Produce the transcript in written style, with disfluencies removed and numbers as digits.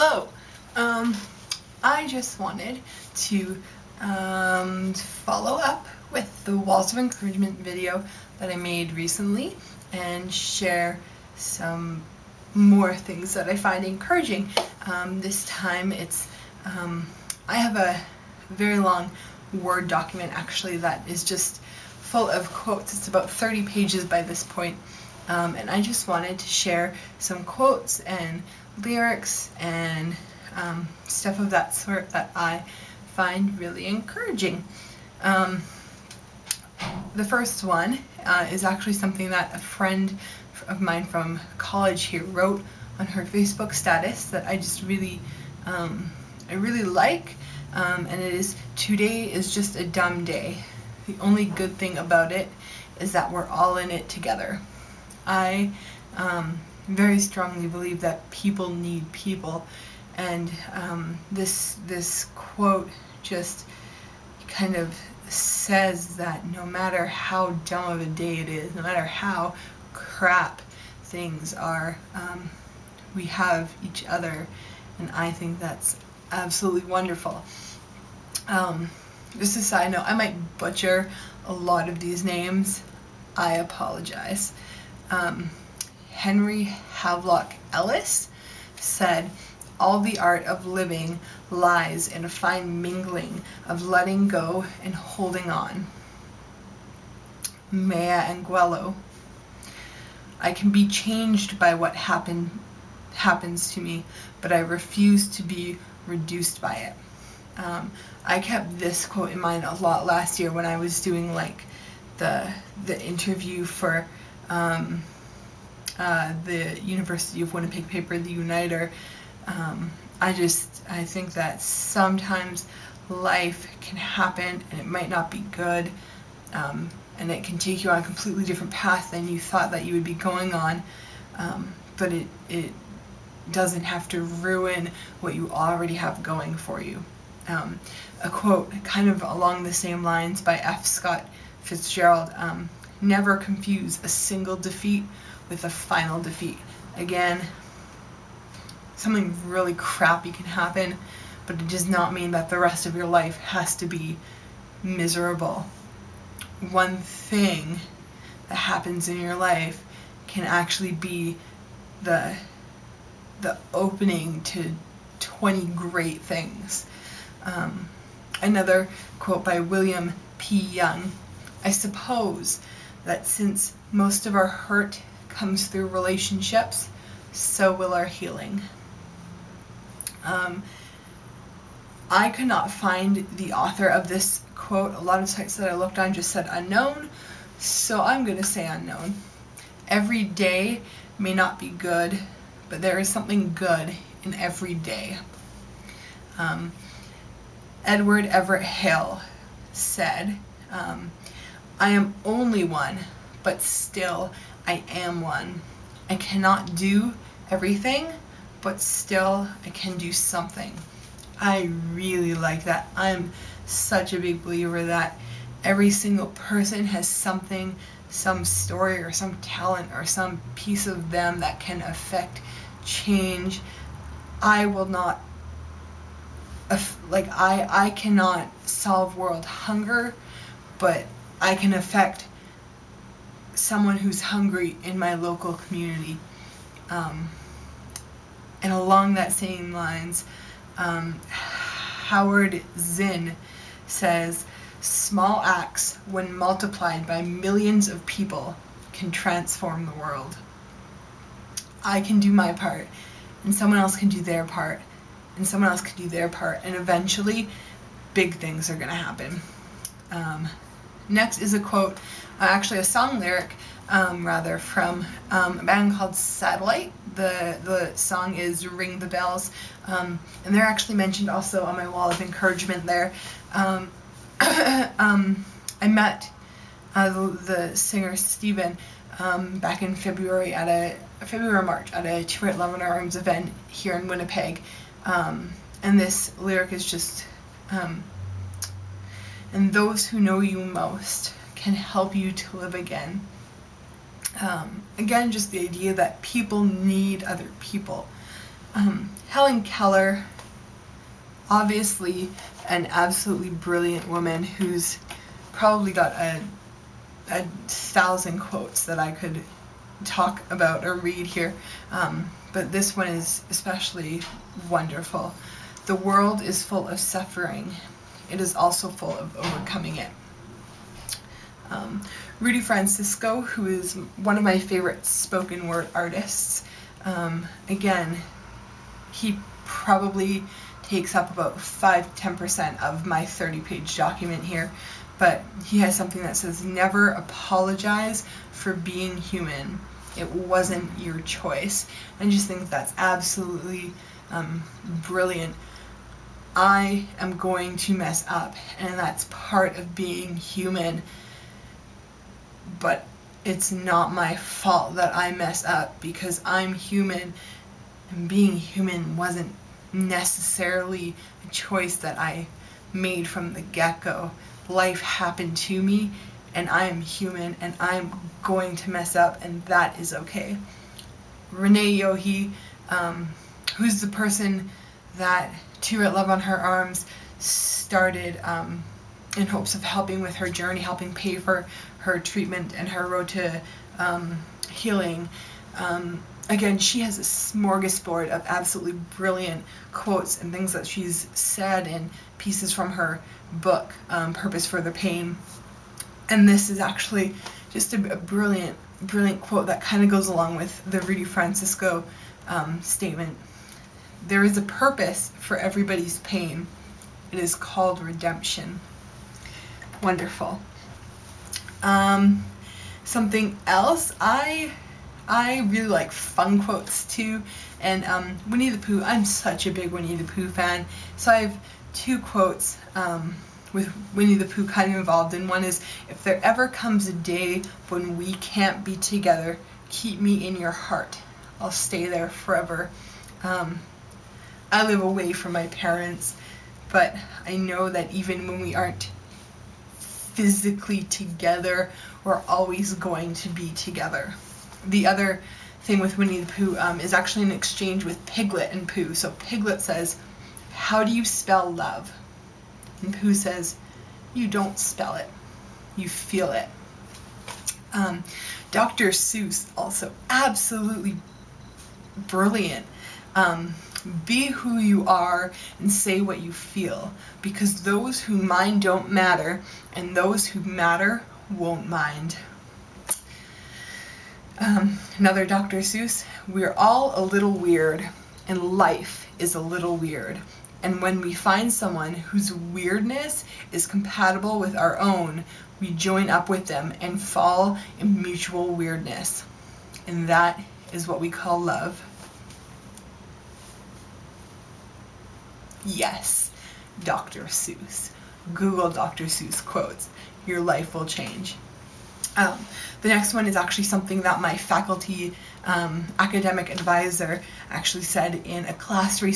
Hello. I just wanted to follow up with the Walls of Encouragement video that I made recently and share some more things that I find encouraging. This time it's I have a very long Word document actually that is just full of quotes. It's about 30 pages by this point. And I just wanted to share some quotes and lyrics and stuff of that sort that I find really encouraging. The first one is actually something that a friend of mine from college here wrote on her Facebook status that I just really, I really like, and it is, "Today is just a dumb day. The only good thing about it is that we're all in it together." I very strongly believe that people need people, and this quote just kind of says that no matter how dumb of a day it is, no matter how crap things are, we have each other, and I think that's absolutely wonderful. Just a side note, I might butcher a lot of these names. I apologize. Henry Havelock Ellis said, "All the art of living lies in a fine mingling of letting go and holding on." Maya Angelou, "I can be changed by what happens to me, but I refuse to be reduced by it." I kept this quote in mind a lot last year when I was doing like the interview for the University of Winnipeg paper, The Uniter. I think that sometimes life can happen and it might not be good, and it can take you on a completely different path than you thought that you would be going on, but it doesn't have to ruin what you already have going for you. A quote kind of along the same lines by F. Scott Fitzgerald, "Never confuse a single defeat with a final defeat." Again, something really crappy can happen, but it does not mean that the rest of your life has to be miserable. One thing that happens in your life can actually be the opening to 20 great things. Another quote by William P. Young, "I suppose that since most of our hurt comes through relationships, so will our healing." I could not find the author of this quote. A lot of sites that I looked on just said unknown, so I'm going to say unknown. Every day may not be good, but there is something good in every day. Edward Everett Hale said, "I am only one, but still I am one. I cannot do everything, but still I can do something." I really like that. I'm such a big believer that every single person has something, some story or some talent or some piece of them that can affect change. I will not, I cannot solve world hunger, but I can affect someone who's hungry in my local community. And along that same lines, Howard Zinn says, "Small acts, when multiplied by millions of people, can transform the world." I can do my part, and someone else can do their part, and someone else can do their part, and eventually big things are going to happen. Next is a quote, actually a song lyric, rather, from a band called Satellite. The song is "Ring the Bells," and they're actually mentioned also on my wall of encouragement there. I met the singer Steven back in February or March at a 2 at Love in Our Arms event here in Winnipeg, and this lyric is just, "And those who know you most can help you to live again." Again, just the idea that people need other people. Helen Keller, obviously an absolutely brilliant woman who's probably got a 1,000 quotes that I could talk about or read here, but this one is especially wonderful. The world is full of suffering. It is also full of overcoming it. Rudy Francisco, who is one of my favorite spoken word artists, again, he probably takes up about 5-10% of my 30-page document here, but he has something that says, never apologize for being human. It wasn't your choice. I just think that's absolutely brilliant. I am going to mess up, and that's part of being human, but it's not my fault that I mess up, because I'm human, and being human wasn't necessarily a choice that I made from the get-go. Life happened to me, and I am human, and I'm going to mess up, and that is okay. Renee Yohe, who's the person that To Write Love on Her Arms started in hopes of helping with her journey, helping pay for her treatment and her road to healing. Again, she has a smorgasbord of absolutely brilliant quotes and things that she's said in pieces from her book, Purpose for the Pain. And this is actually just a brilliant quote that kind of goes along with the Rudy Francisco statement. There is a purpose for everybody's pain. It is called redemption. Wonderful. Something else, I really like fun quotes too, and Winnie the Pooh, I'm such a big Winnie the Pooh fan, so I have 2 quotes with Winnie the Pooh kind of involved in. One is, if there ever comes a day when we can't be together, keep me in your heart. I'll stay there forever. I live away from my parents, but I know that even when we aren't physically together, we're always going to be together. The other thing with Winnie the Pooh is actually an exchange with Piglet and Pooh. So Piglet says, how do you spell love? And Pooh says, you don't spell it, you feel it. Dr. Seuss, also absolutely brilliant. Be who you are and say what you feel, because those who mind don't matter, and those who matter won't mind. Another Dr. Seuss, we're all a little weird, and life is a little weird. And when we find someone whose weirdness is compatible with our own, we join up with them and fall in mutual weirdness. And that is what we call love. Yes, Dr. Seuss. Google Dr. Seuss quotes. Your life will change. The next one is actually something that my faculty academic advisor actually said in a class recently.